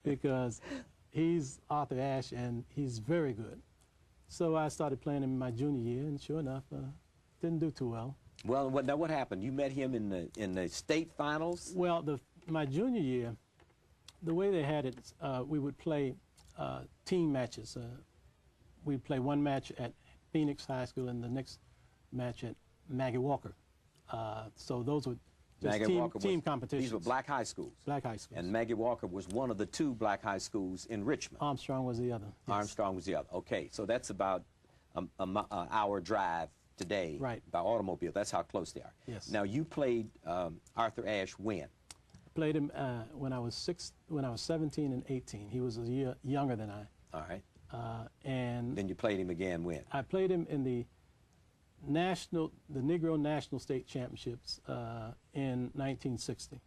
because he's Arthur Ashe, and he's very good. So I started playing him in my junior year, and sure enough, didn't do too well. Well, now what happened? You met him in the state finals? Well, my junior year, the way they had it, we would play team matches. We'd play one match at Phoenix High School and the next match at Maggie Walker. So those were just team competitions. These were black high schools. Black high schools. And Maggie Walker was one of the two black high schools in Richmond. Armstrong was the other. Yes. Armstrong was the other. Okay, so that's about an hour drive today by automobile. That's how close they are. Yes. Now you played Arthur Ashe when? I played him when I was 17 and 18. He was a year younger than I. All right. And then you played him again when? I played him in the Negro National State Championships in 1960,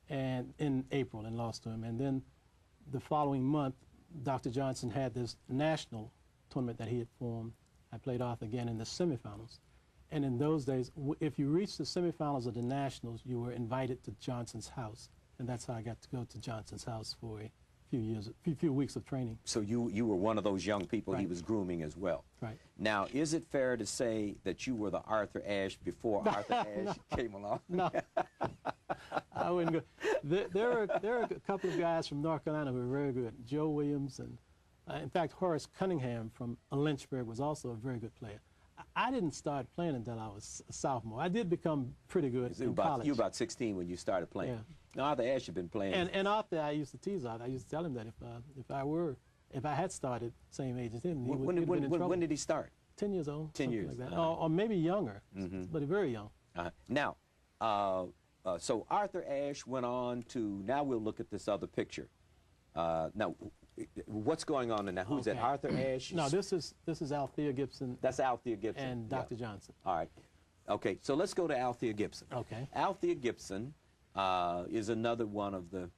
and in April, and lost to him. And then the following month, Dr. Johnson had this national tournament that he had formed. I played Arthur again in the semifinals. And in those days, if you reached the semifinals of the nationals, you were invited to Johnson's house. And that's how I got to go to Johnson's house for a few weeks of training. So you were one of those young people he was grooming as well. Right. Now, is it fair to say that you were the Arthur Ashe before Arthur Ashe came along? No. I wouldn't go. There are a couple of guys from North Carolina who are very good. Joe Williams and, in fact, Horace Cunningham from Lynchburg was also a very good player. I didn't start playing until I was a sophomore. I did become pretty good in college. You were about 16 when you started playing. Yeah. Now, Arthur Ashe had been playing. And Arthur, I used to tease Arthur. I used to tell him that if I had started same age as him, he would have been in trouble. When did he start? 10 years old. 10 years. Like that. Or maybe younger, but very young. Now, so Arthur Ashe went on to, now we'll look at this other picture. Now, what's going on in that? Who's that? Arthur Ashe? No, this is Althea Gibson. That's Althea Gibson. And Dr. Johnson. All right. Okay, so let's go to Althea Gibson. Okay. Althea Gibson is another one of the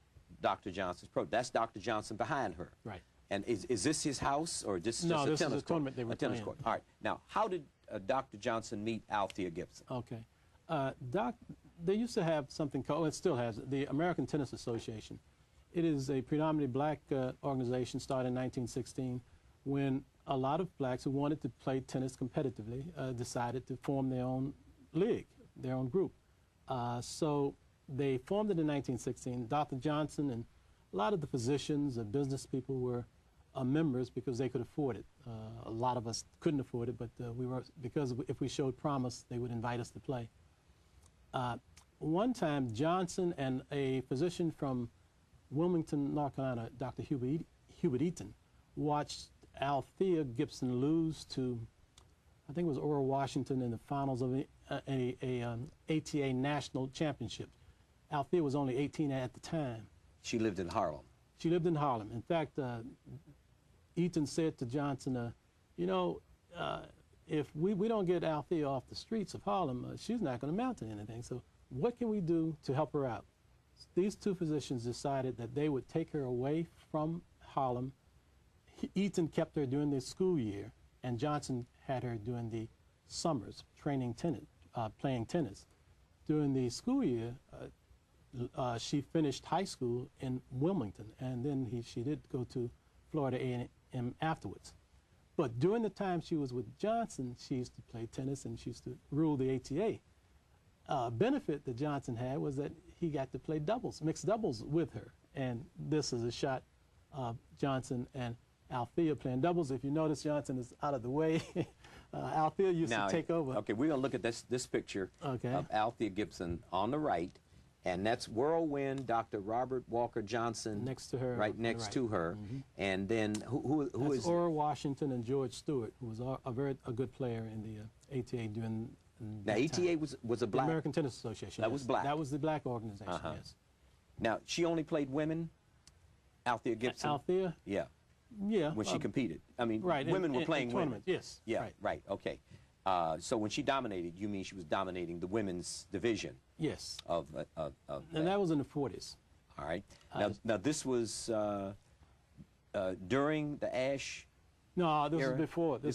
Dr. Johnson's pro. That's Dr. Johnson behind her. Right. And is this his house, or just a tennis court? No, this is a tournament they were playing. A tennis court. All right. Now, how did Dr. Johnson meet Althea Gibson? Okay. They used to have something called, it still has, the American Tennis Association. It is a predominantly black organization started in 1916 when a lot of blacks who wanted to play tennis competitively decided to form their own league, their own group. So they formed it in 1916. Dr. Johnson and a lot of the physicians and business people were members because they could afford it. A lot of us couldn't afford it, but because if we showed promise, they would invite us to play. One time, Johnson and a physician from Wilmington, North Carolina, Dr. Hubert Eaton, watched Althea Gibson lose to, I think it was Oral Washington in the finals of an ATA National Championship. Althea was only 18 at the time. She lived in Harlem. She lived in Harlem. In fact, Eaton said to Johnson, you know, if we don't get Althea off the streets of Harlem, she's not going to amount to anything. So what can we do to help her out? These two physicians decided that they would take her away from Harlem. Eaton kept her during the school year, and Johnson had her during the summers, playing tennis. During the school year, she finished high school in Wilmington, and then she did go to Florida A&M afterwards. But during the time she was with Johnson, she used to play tennis and she used to rule the ATA. Benefit that Johnson had was that he got to play doubles, mixed doubles with her. And this is a shot of Johnson and Althea playing doubles. If you notice, Johnson is out of the way. Althea used to take over. Okay, we're going to look at this picture of Althea Gibson on the right. And that's Whirlwind, Dr. Robert Walker Johnson. Next to her. Right next to her. And then who is... Oral Washington and George Stewart, who was a good player in the ATA during Now, ATA was a black... The American Tennis Association. That was black. That was the black organization, yes. Now, she only played women? Althea Gibson? Althea? Yeah. Yeah. When she competed. I mean, right, women were playing women. Yes. Yeah, right, okay. So when she dominated, you mean she was dominating the women's division? Yes. And that was in the 40s. All right. Now this was during the Ashe No, this era? was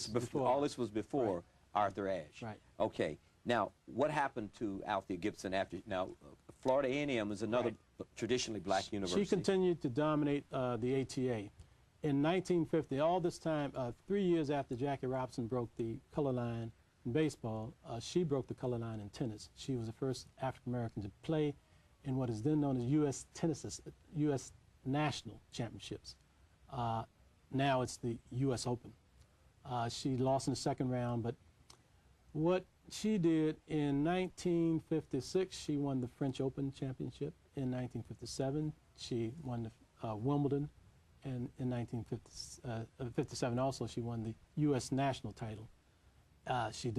before. All this was before Arthur Ashe. Right. Okay. Now, what happened to Althea Gibson after? Now, Florida A&M is another traditionally black university. She continued to dominate the ATA. In 1950, all this time, 3 years after Jackie Robinson broke the color line in baseball, she broke the color line in tennis. She was the first African American to play in what is then known as U.S. National Championships. Now it's the U.S. Open. She lost in the second round, but what she did in 1956, she won the French Open Championship. In 1957, she won the Wimbledon. And in 1957 also, she won the U.S. national title. She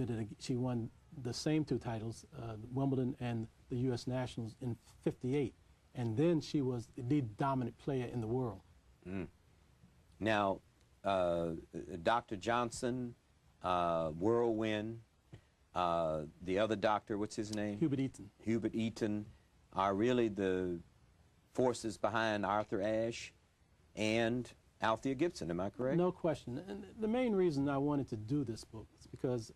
won the same two titles, Wimbledon and the U.S. Nationals, in '58. And then she was the dominant player in the world. Mm. Now, Dr. Johnson, Whirlwind, the other doctor, what's his name? Hubert Eaton. Hubert Eaton are really the forces behind Arthur Ashe and Althea Gibson, am I correct? No question. And the main reason I wanted to do this book is because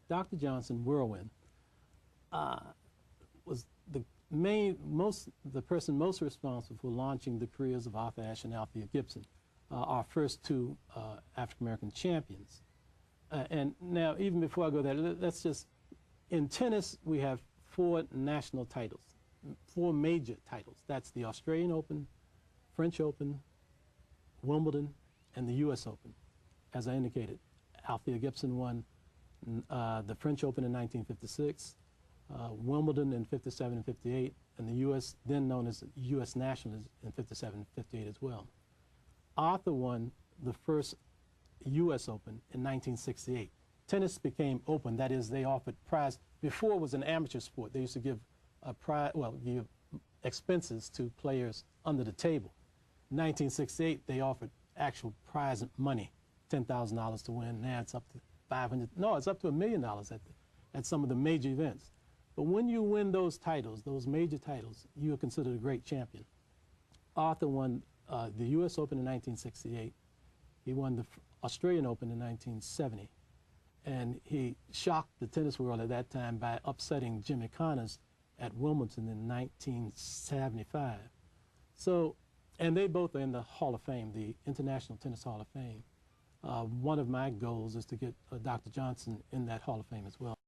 Dr. Johnson, Whirlwind, was the person most responsible for launching the careers of Arthur Ashe and Althea Gibson, our first two African-American champions. And now, even before I go there, let's just, in tennis, we have 4 national titles, 4 major titles. That's the Australian Open, French Open, Wimbledon, and the U.S. Open. As I indicated, Althea Gibson won the French Open in 1956, Wimbledon in '57 and '58, and the U.S., then known as U.S. Nationals, in '57 and '58 as well. Arthur won the first U.S. Open in 1968. Tennis became open, that is, they offered prize. Before it was an amateur sport, they used to give give expenses to players under the table. In 1968, they offered actual prize money, $10,000 to win. Now it's up to it's up to $1 million at some of the major events. But when you win those titles, those major titles, you are considered a great champion. Arthur won the U.S. Open in 1968. He won the Australian Open in 1970. And he shocked the tennis world at that time by upsetting Jimmy Connors at Wimbledon in 1975. So, and they both are in the Hall of Fame, the International Tennis Hall of Fame. One of my goals is to get Dr. Johnson in that Hall of Fame as well.